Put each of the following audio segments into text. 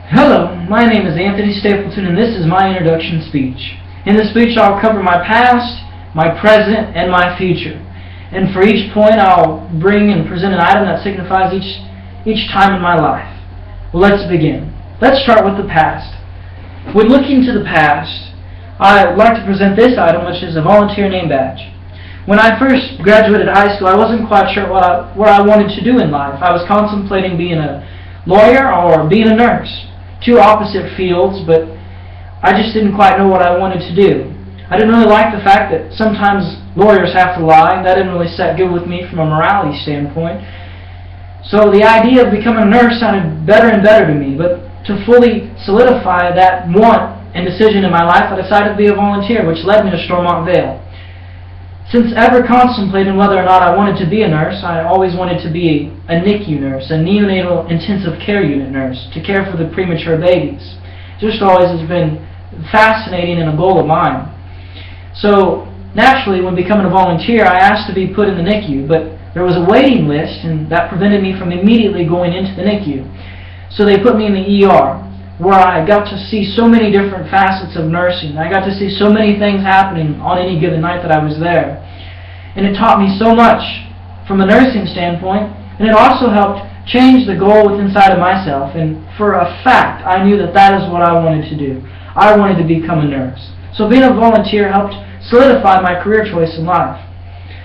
Hello, my name is Anthony Stapleton, and this is my introduction speech. In this speech, I'll cover my past, my present, and my future. And for each point, I'll bring and present an item that signifies each time in my life. Well, let's begin. Let's start with the past. When looking to the past, I'd like to present this item, which is a volunteer name badge. When I first graduated high school, I wasn't quite sure what I wanted to do in life. I was contemplating being a lawyer or being a nurse. Two opposite fields, but I just didn't quite know what I wanted to do. I didn't really like the fact that sometimes lawyers have to lie. That didn't really set good with me from a morality standpoint. So the idea of becoming a nurse sounded better and better to me, but to fully solidify that want and decision in my life, I decided to be a volunteer, which led me to Stormont Vail. Since ever contemplating whether or not I wanted to be a nurse, I always wanted to be a NICU nurse, a neonatal intensive care unit nurse, to care for the premature babies. Just always has been fascinating and a goal of mine. So naturally, when becoming a volunteer, I asked to be put in the NICU, but there was a waiting list, and that prevented me from immediately going into the NICU. So they put me in the ER, where I got to see so many different facets of nursing. I got to see so many things happening on any given night that I was there. And it taught me so much from a nursing standpoint, and it also helped change the goal within inside of myself. And for a fact, I knew that that is what I wanted to do. I wanted to become a nurse. So being a volunteer helped solidify my career choice in life.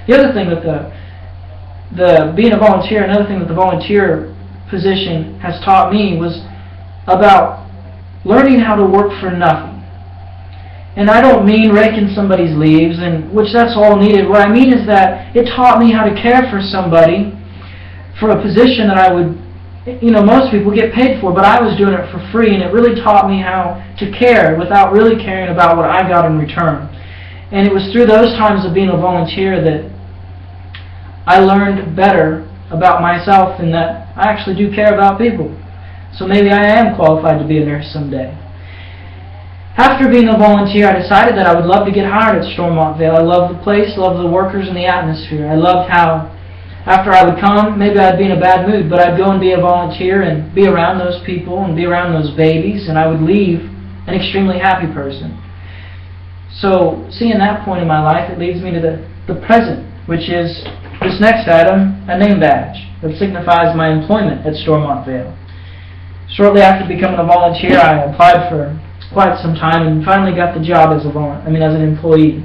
The other thing that being a volunteer, another thing that the volunteer position has taught me was about learning how to work for nothing. And I don't mean raking somebody's leaves, which that's all needed. What I mean is that it taught me how to care for somebody for a position that I would, most people get paid for, but I was doing it for free, and it really taught me how to care without really caring about what I got in return. And it was through those times of being a volunteer that I learned better about myself and that I actually do care about people. So maybe I am qualified to be a nurse someday. After being a volunteer, I decided that I would love to get hired at Stormont Vail. I loved the place, loved the workers and the atmosphere. I loved how after I would come, maybe I'd be in a bad mood, but I'd go and be a volunteer and be around those people and be around those babies, and I would leave an extremely happy person. So seeing that point in my life, it leads me to the present, which is this next item, a name badge that signifies my employment at Stormont Vail. Shortly after becoming a volunteer, I applied for quite some time and finally got the job as an employee.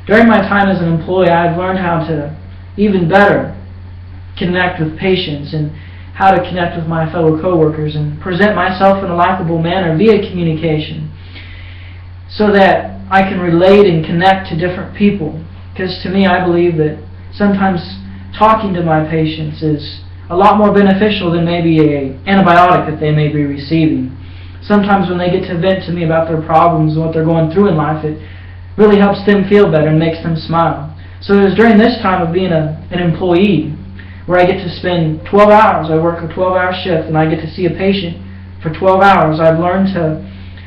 During my time as an employee, I've learned how to even better connect with patients and how to connect with my fellow coworkers and present myself in a likable manner via communication so that I can relate and connect to different people. Because to me, I believe that sometimes talking to my patients is a lot more beneficial than maybe an antibiotic that they may be receiving. Sometimes when they get to vent to me about their problems and what they're going through in life, it really helps them feel better and makes them smile. So it was during this time of being an employee where I get to spend 12 hours. I work a 12-hour shift and I get to see a patient for 12 hours. I've learned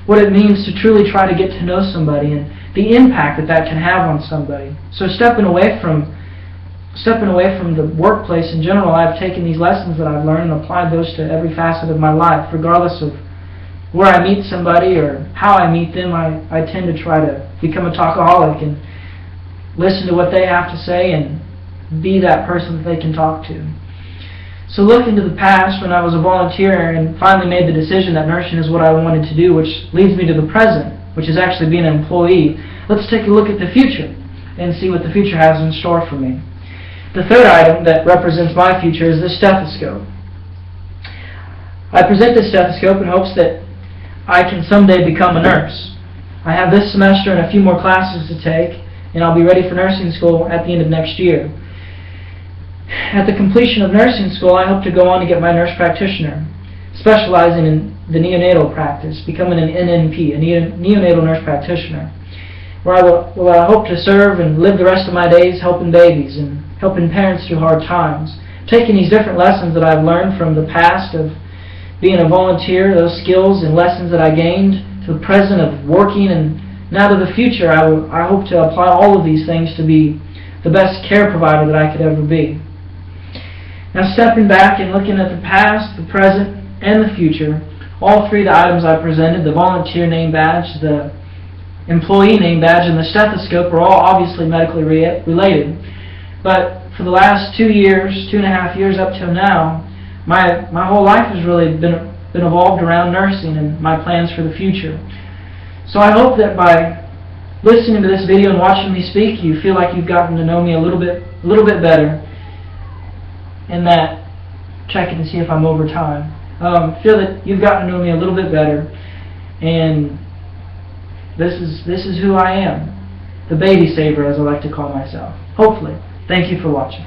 what it means to truly try to get to know somebody and the impact that can have on somebody. So stepping away from the workplace in general, I've taken these lessons that I've learned and applied those to every facet of my life, regardless of where I meet somebody or how I meet them. I tend to try to become a talkaholic and listen to what they have to say and be that person that they can talk to. So looking to the past, when I was a volunteer and finally made the decision that nursing is what I wanted to do, which leads me to the present, which is actually being an employee, let's take a look at the future and see what the future has in store for me. The third item that represents my future is this stethoscope. I present this stethoscope in hopes that I can someday become a nurse. I have this semester and a few more classes to take, and I'll be ready for nursing school at the end of next year. At the completion of nursing school, I hope to go on to get my nurse practitioner, specializing in the neonatal practice, becoming an NNP, a neonatal nurse practitioner, where I hope to serve and live the rest of my days helping babies and helping parents through hard times, taking these different lessons that I've learned from the past of being a volunteer, those skills and lessons that I gained, to the present of working, and now to the future. I hope to apply all of these things to be the best care provider that I could ever be. Now, stepping back and looking at the past, the present, and the future, all three of the items I presented, the volunteer name badge, the employee name badge, and the stethoscope, are all obviously medically related. But for the last 2 years, 2.5 years up till now, my whole life has really been evolved around nursing and my plans for the future. So I hope that by listening to this video and watching me speak, you feel like you've gotten to know me a little bit better, and that, checking to see if I'm over time, feel that you've gotten to know me a little bit better, and this is who I am, the baby saver, as I like to call myself. Hopefully. Thank you for watching.